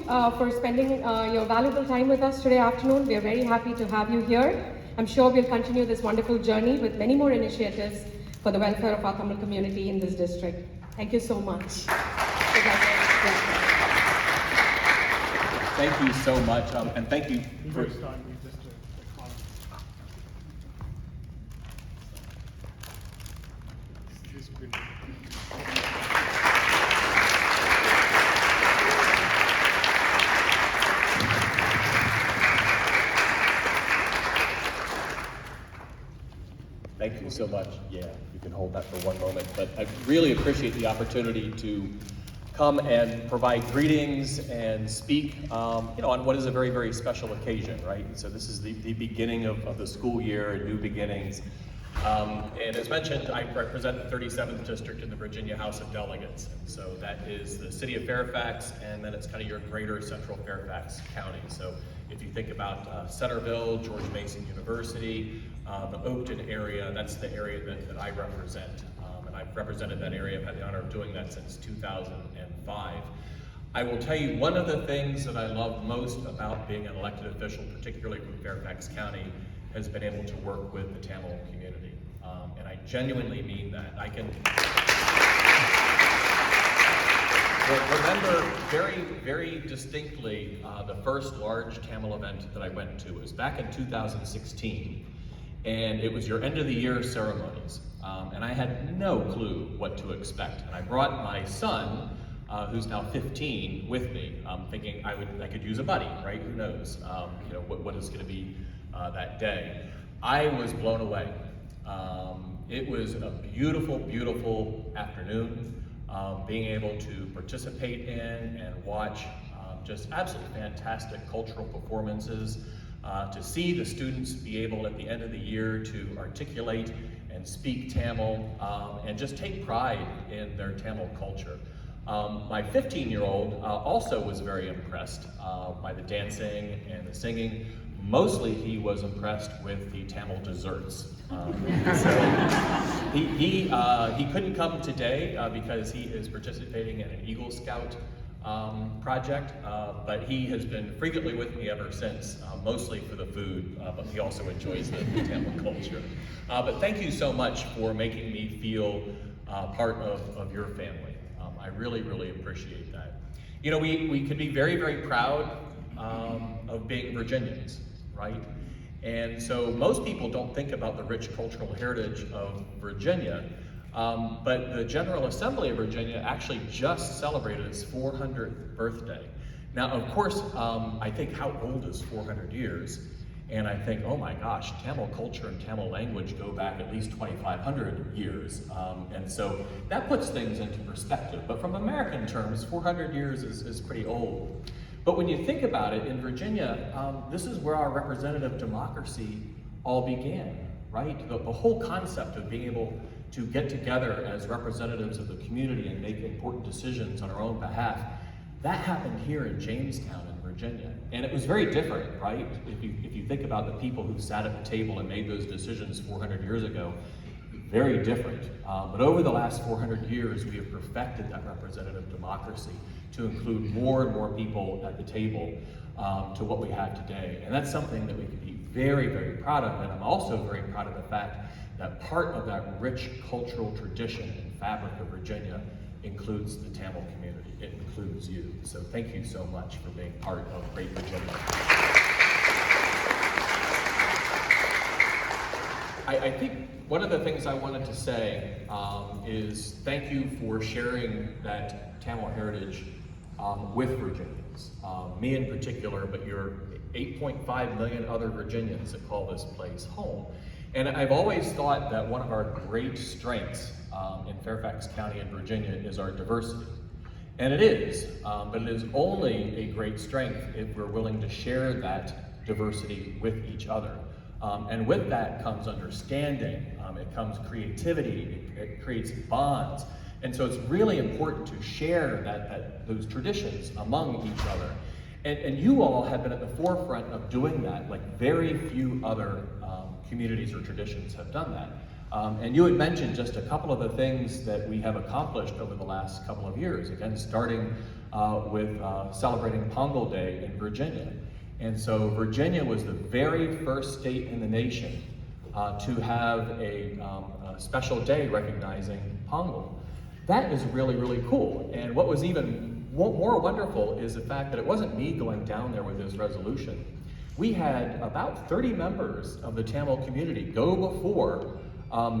for spending your valuable time with us today afternoon. We are very happy to have you here. I'm sure we'll continue this wonderful journey with many more initiatives for the welfare of our Tamil community in this district. Thank you so much. Thank you so much, and thank you for... Thank you so much. Yeah, you can hold that for one moment. But I really appreciate the opportunity to come and provide greetings and speak, on what is a very, very special occasion, right? So this is the beginning of the school year, new beginnings. And as mentioned, I represent the 37th District in the Virginia House of Delegates. And so that is the City of Fairfax, and then it's kind of your greater central Fairfax County. So if you think about Centerville, George Mason University, the Oakton area, that's the area that I represent. And I've represented that area. I've had the honor of doing that since 2005. I will tell you, one of the things that I love most about being an elected official, particularly from Fairfax County, has been able to work with the Tamil community. And I genuinely mean that. I can remember very, very distinctly the first large Tamil event that I went to. It was back in 2016. And it was your end of the year ceremonies. And I had no clue what to expect. And I brought my son, who's now 15, with me, thinking I could use a buddy, right? Who knows, what is gonna be that day. I was blown away. It was a beautiful, beautiful afternoon, being able to participate in and watch just absolutely fantastic cultural performances, to see the students be able at the end of the year to articulate and speak Tamil, and just take pride in their Tamil culture. My 15-year-old also was very impressed by the dancing and the singing. Mostly he was impressed with the Tamil desserts. So he couldn't come today because he is participating in an Eagle Scout project, but he has been frequently with me ever since, mostly for the food, but he also enjoys the Tamil culture. But thank you so much for making me feel part of your family. I really, really appreciate that. You know, we could be very, very proud of being Virginians, right? And so most people don't think about the rich cultural heritage of Virginia, but the General Assembly of Virginia actually just celebrated its 400th birthday. Now, of course, I think, how old is 400 years? And I think, oh my gosh, Tamil culture and Tamil language go back at least 2,500 years. And so that puts things into perspective. But from American terms, 400 years is pretty old. But when you think about it, in Virginia, this is where our representative democracy all began, right? The whole concept of being able to get together as representatives of the community and make important decisions on our own behalf, that happened here in Jamestown in Virginia. And it was very different, right? If you think about the people who sat at the table and made those decisions 400 years ago, very different. But over the last 400 years, we have perfected that representative democracy to include more and more people at the table to what we have today. And that's something that we can be very, very proud of. And I'm also very proud of the fact that part of that rich cultural tradition and fabric of Virginia includes the Tamil community. It includes you. So thank you so much for being part of Great Virginia. I think one of the things I wanted to say is thank you for sharing that Tamil heritage with Virginians. Me in particular, but your 8.5 million other Virginians that call this place home. And I've always thought that one of our great strengths in Fairfax County and Virginia is our diversity. And it is, but it is only a great strength if we're willing to share that diversity with each other. And with that comes understanding, it comes creativity, it creates bonds. And so it's really important to share those traditions among each other. And you all have been at the forefront of doing that, like very few other communities or traditions have done that. And you had mentioned just a couple of the things that we have accomplished over the last couple of years. Again, starting with celebrating Pongal Day in Virginia. And so Virginia was the very first state in the nation to have a special day recognizing Pongal. That is really, really cool. And what was even more wonderful is the fact that it wasn't me going down there with this resolution. We had about 30 members of the Tamil community go before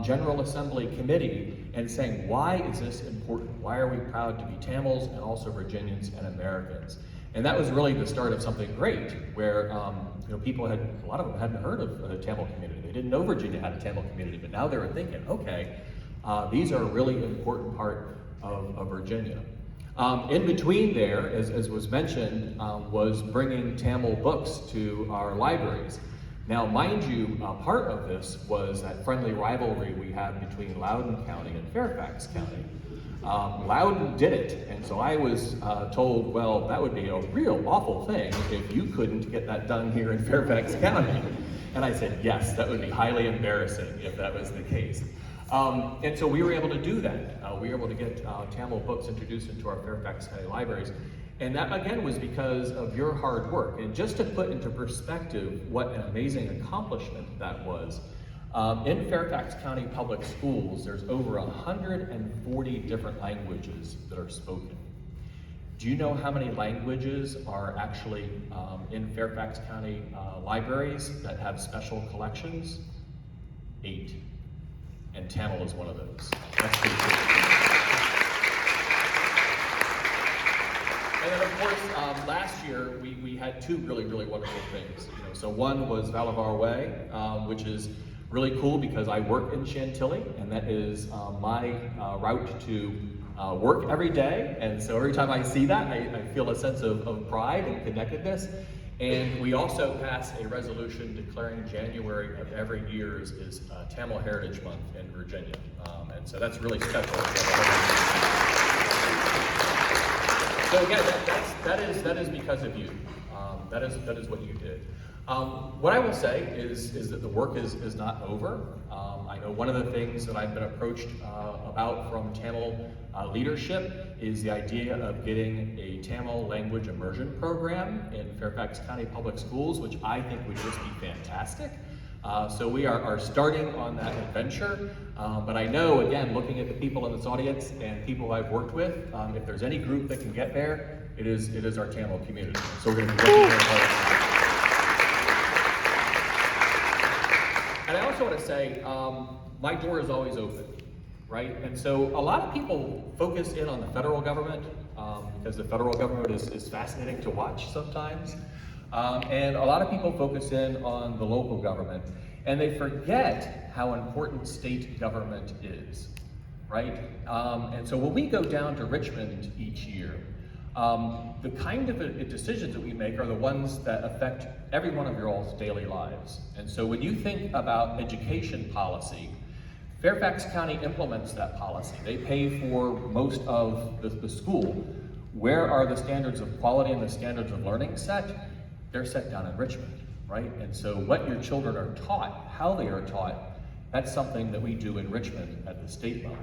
General Assembly Committee and saying, why is this important? Why are we proud to be Tamils and also Virginians and Americans? And that was really the start of something great, where people had, a lot of them hadn't heard of the Tamil community. They didn't know Virginia had a Tamil community, but now they were thinking, okay, these are a really important part of Virginia. In between there, as was mentioned, was bringing Tamil books to our libraries. Now, mind you, part of this was that friendly rivalry we have between Loudoun County and Fairfax County. Loudoun did it, and so I was told, well, that would be a real awful thing if you couldn't get that done here in Fairfax County. And I said, yes, that would be highly embarrassing if that was the case. And so we were able to do that. We were able to get Tamil books introduced into our Fairfax County libraries. And that, again, was because of your hard work. And just to put into perspective what an amazing accomplishment that was, in Fairfax County Public Schools, there's over 140 different languages that are spoken. Do you know how many languages are actually in Fairfax County libraries that have special collections? 8. And Tamil is one of those. That's pretty cool. And then, of course, last year we had 2 really, really wonderful things. So one was Valavar Way, which is really cool because I work in Chantilly, and that is my route to work every day. And so every time I see that, I feel a sense of pride and connectedness. And we also passed a resolution declaring January of every year is Tamil Heritage Month in Virginia. And so that's really special. So again, that is because of you. That is what you did. What I will say is that the work is not over. I know one of the things that I've been approached about from Tamil leadership is the idea of getting a Tamil language immersion program in Fairfax County Public Schools, which I think would just be fantastic. So we are starting on that adventure, but I know, again, looking at the people in this audience and people I've worked with, if there's any group that can get there, it is our Tamil community. So we're going to be working very hard. And I also want to say, my door is always open, right? And so a lot of people focus in on the federal government because the federal government is fascinating to watch sometimes. And a lot of people focus in on the local government, and they forget how important state government is, right? And so when we go down to Richmond each year, the kind of decisions that we make are the ones that affect every one of your all's daily lives. And so when you think about education policy, Fairfax County implements that policy. They pay for most of the school. Where are the standards of quality and the standards of learning set? They're set down in Richmond, right? And so what your children are taught, how they are taught, that's something that we do in Richmond at the state level.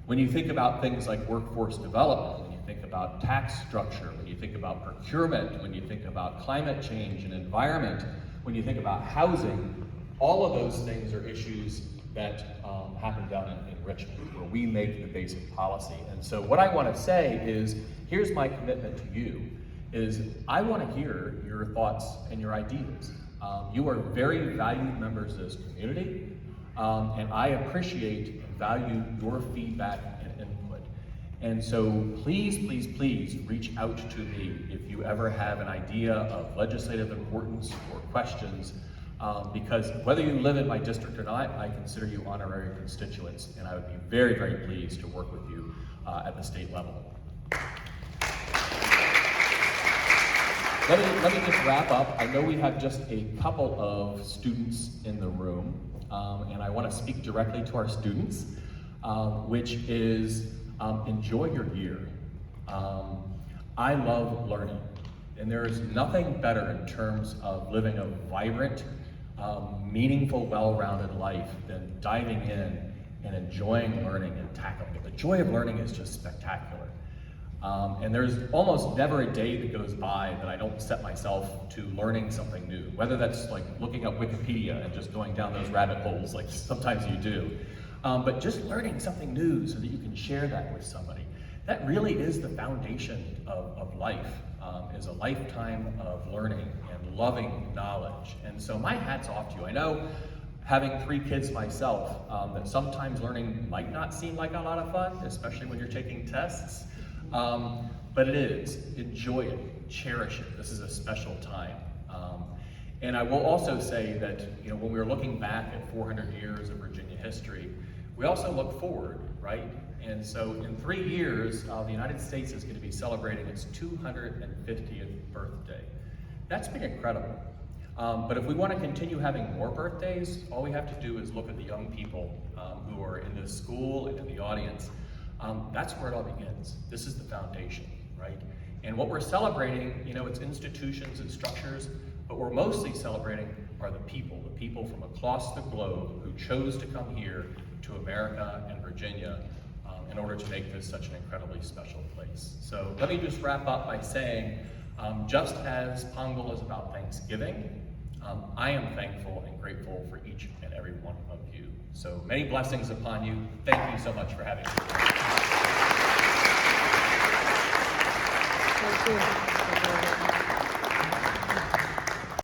When you think about things like workforce development, when you think about tax structure, when you think about procurement, when you think about climate change and environment, when you think about housing, all of those things are issues that happen down in Richmond, where we make the basic policy. And so what I want to say is, here's my commitment to you, is I want to hear your thoughts and your ideas. You are very valued members of this community, and I appreciate and value your feedback and input. And so please, please, please reach out to me if you ever have an idea of legislative importance or questions, because whether you live in my district or not, I consider you honorary constituents, and I would be very, very pleased to work with you at the state level. Let me just wrap up. I know we have just a couple of students in the room, and I want to speak directly to our students, which is enjoy your year. I love learning, and there is nothing better in terms of living a vibrant, meaningful, well-rounded life than diving in and enjoying learning and tackling it. The joy of learning is just spectacular. And there's almost never a day that goes by that I don't set myself to learning something new, whether that's like looking up Wikipedia and just going down those rabbit holes like sometimes you do, but just learning something new so that you can share that with somebody. That really is the foundation of life, is a lifetime of learning and loving knowledge. And so my hat's off to you. I know, having 3 kids myself, that sometimes learning might not seem like a lot of fun, especially when you're taking tests, but it is. Enjoy it, cherish it. This is a special time. And I will also say that, you know, when we're looking back at 400 years of Virginia history, we also look forward, right? And so in 3 years, the United States is going to be celebrating its 250th birthday. That's been incredible. But if we want to continue having more birthdays, all we have to do is look at the young people who are in this school and in the audience. That's where it all begins. This is the foundation, right? And what we're celebrating, you know, it's institutions and structures, but we're mostly celebrating are the people from across the globe who chose to come here to America and Virginia in order to make this such an incredibly special place. So let me just wrap up by saying, just as Pongal is about Thanksgiving, I am thankful and grateful for each and every one of you. So many blessings upon you. Thank you so much for having me. Thank you.